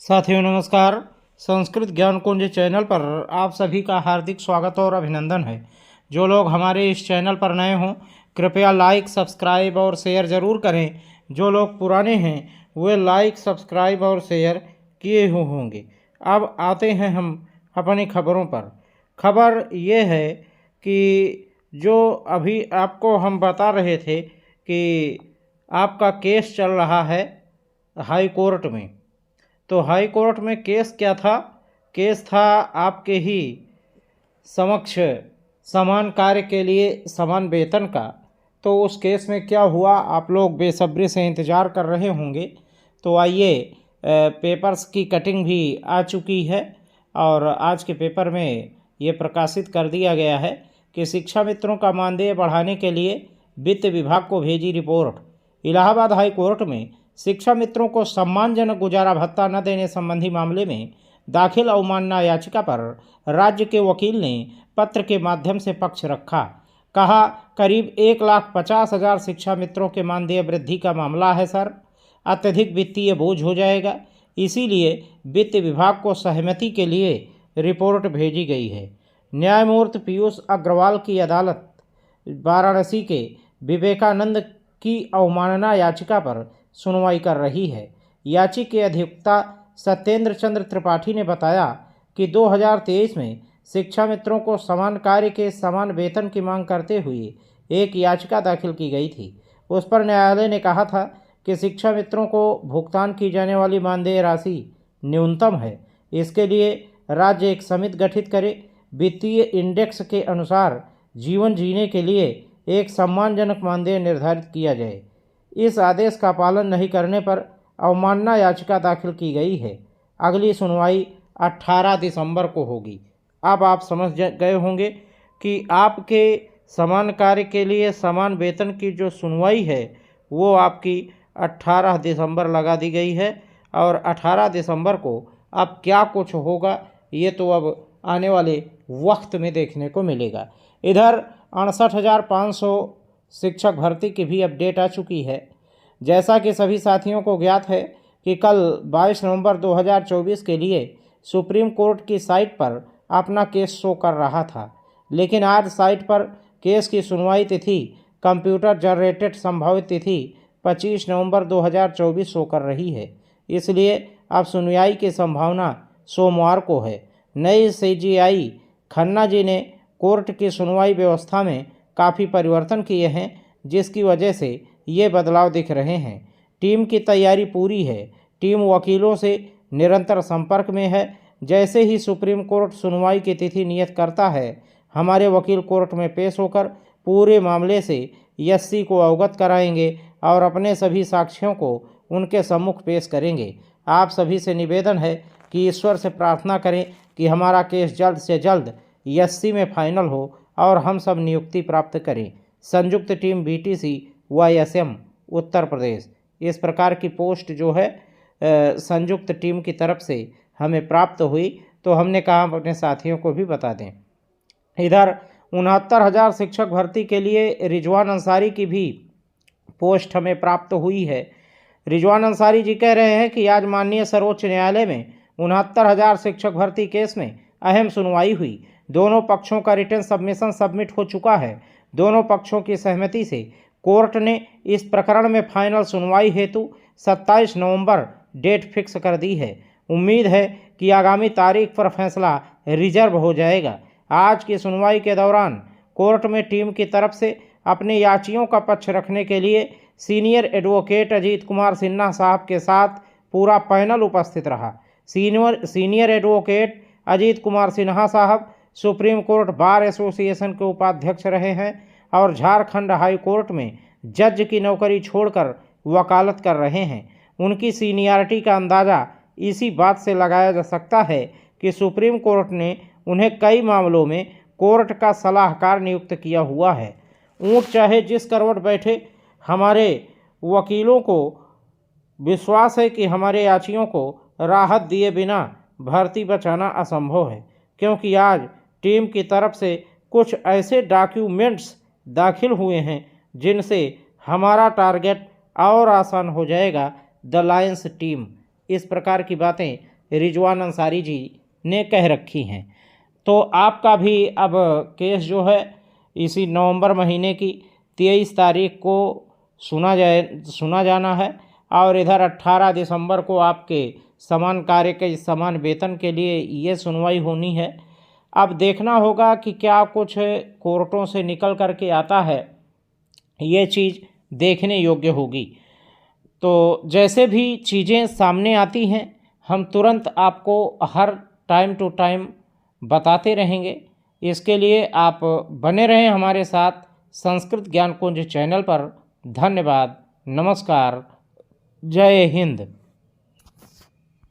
साथियों नमस्कार। संस्कृत ज्ञान कुंज चैनल पर आप सभी का हार्दिक स्वागत और अभिनंदन है। जो लोग हमारे इस चैनल पर नए हों कृपया लाइक सब्सक्राइब और शेयर ज़रूर करें। जो लोग पुराने हैं वे लाइक सब्सक्राइब और शेयर किए हुए होंगे। अब आते हैं हम अपनी खबरों पर। खबर ये है कि जो अभी आपको हम बता रहे थे कि आपका केस चल रहा है हाई कोर्ट में। तो हाई कोर्ट में केस क्या था? केस था आपके ही समक्ष समान कार्य के लिए समान वेतन का। तो उस केस में क्या हुआ आप लोग बेसब्री से इंतज़ार कर रहे होंगे। तो आइए, पेपर्स की कटिंग भी आ चुकी है और आज के पेपर में ये प्रकाशित कर दिया गया है कि शिक्षा मित्रों का मानदेय बढ़ाने के लिए वित्त विभाग को भेजी रिपोर्ट। इलाहाबाद हाई कोर्ट में शिक्षा मित्रों को सम्मानजनक गुजारा भत्ता न देने संबंधी मामले में दाखिल अवमानना याचिका पर राज्य के वकील ने पत्र के माध्यम से पक्ष रखा। कहा, करीब 1,50,000 शिक्षा मित्रों के मानदेय वृद्धि का मामला है सर, अत्यधिक वित्तीय बोझ हो जाएगा, इसीलिए वित्त विभाग को सहमति के लिए रिपोर्ट भेजी गई है। न्यायमूर्ति पीयूष अग्रवाल की अदालत वाराणसी के विवेकानंद की अवमानना याचिका पर सुनवाई कर रही है। याचिका के अधिवक्ता सत्येंद्र चंद्र त्रिपाठी ने बताया कि 2023 में शिक्षा मित्रों को समान कार्य के समान वेतन की मांग करते हुए एक याचिका दाखिल की गई थी। उस पर न्यायालय ने कहा था कि शिक्षा मित्रों को भुगतान की जाने वाली मानदेय राशि न्यूनतम है। इसके लिए राज्य एक समिति गठित करे, वित्तीय इंडेक्स के अनुसार जीवन जीने के लिए एक सम्मानजनक मानदेय निर्धारित किया जाए। इस आदेश का पालन नहीं करने पर अवमानना याचिका दाखिल की गई है। अगली सुनवाई 18 दिसंबर को होगी। अब आप समझ गए होंगे कि आपके समान कार्य के लिए समान वेतन की जो सुनवाई है वो आपकी 18 दिसंबर लगा दी गई है। और 18 दिसंबर को अब क्या कुछ होगा ये तो अब आने वाले वक्त में देखने को मिलेगा। इधर 68,500 शिक्षक भर्ती की भी अपडेट आ चुकी है। जैसा कि सभी साथियों को ज्ञात है कि कल 22 नवंबर 2024 के लिए सुप्रीम कोर्ट की साइट पर अपना केस शो कर रहा था, लेकिन आज साइट पर केस की सुनवाई तिथि कंप्यूटर जनरेटेड संभावित तिथि 25 नवंबर 2024 शो कर रही है। इसलिए अब सुनवाई की संभावना सोमवार को है। नई सीजीआई खन्ना जी ने कोर्ट की सुनवाई व्यवस्था में काफ़ी परिवर्तन किए हैं, जिसकी वजह से ये बदलाव दिख रहे हैं। टीम की तैयारी पूरी है। टीम वकीलों से निरंतर संपर्क में है। जैसे ही सुप्रीम कोर्ट सुनवाई की तिथि नियत करता है हमारे वकील कोर्ट में पेश होकर पूरे मामले से एससी को अवगत कराएंगे और अपने सभी साक्ष्यों को उनके सम्मुख पेश करेंगे। आप सभी से निवेदन है कि ईश्वर से प्रार्थना करें कि हमारा केस जल्द से जल्द एससी में फाइनल हो और हम सब नियुक्ति प्राप्त करें। संयुक्त टीम बीटीसी वाईएसएम उत्तर प्रदेश, इस प्रकार की पोस्ट जो है संयुक्त टीम की तरफ से हमें प्राप्त हुई, तो हमने कहा अपने साथियों को भी बता दें। इधर 69,000 शिक्षक भर्ती के लिए रिजवान अंसारी की भी पोस्ट हमें प्राप्त हुई है। रिजवान अंसारी जी कह रहे हैं कि आज माननीय सर्वोच्च न्यायालय में 69,000 शिक्षक भर्ती केस में अहम सुनवाई हुई। दोनों पक्षों का रिटर्न सबमिशन सबमिट हो चुका है। दोनों पक्षों की सहमति से कोर्ट ने इस प्रकरण में फाइनल सुनवाई हेतु 27 नवंबर डेट फिक्स कर दी है। उम्मीद है कि आगामी तारीख पर फैसला रिजर्व हो जाएगा। आज की सुनवाई के दौरान कोर्ट में टीम की तरफ से अपने याचियों का पक्ष रखने के लिए सीनियर एडवोकेट अजीत कुमार सिन्हा साहब के साथ पूरा पैनल उपस्थित रहा। सीनियर एडवोकेट अजीत कुमार सिन्हा साहब सुप्रीम कोर्ट बार एसोसिएशन के उपाध्यक्ष रहे हैं और झारखंड हाई कोर्ट में जज की नौकरी छोड़कर वकालत कर रहे हैं। उनकी सीनियरिटी का अंदाज़ा इसी बात से लगाया जा सकता है कि सुप्रीम कोर्ट ने उन्हें कई मामलों में कोर्ट का सलाहकार नियुक्त किया हुआ है। ऊंट चाहे जिस करवट बैठे, हमारे वकीलों को विश्वास है कि हमारे याचियों को राहत दिए बिना भर्ती बचाना असंभव है, क्योंकि आज टीम की तरफ से कुछ ऐसे डॉक्यूमेंट्स दाखिल हुए हैं जिनसे हमारा टारगेट और आसान हो जाएगा। द लायंस टीम, इस प्रकार की बातें रिजवान अंसारी जी ने कह रखी हैं। तो आपका भी अब केस जो है इसी नवंबर महीने की 23 तारीख को सुना जाना है और इधर 18 दिसंबर को आपके समान कार्य के समान वेतन के लिए ये सुनवाई होनी है। अब देखना होगा कि क्या कुछ कोर्टों से निकल कर के आता है, ये चीज़ देखने योग्य होगी। तो जैसे भी चीज़ें सामने आती हैं हम तुरंत आपको हर टाइम टू टाइम बताते रहेंगे। इसके लिए आप बने रहें हमारे साथ संस्कृत ज्ञान कुंज चैनल पर। धन्यवाद, नमस्कार, जय हिंद।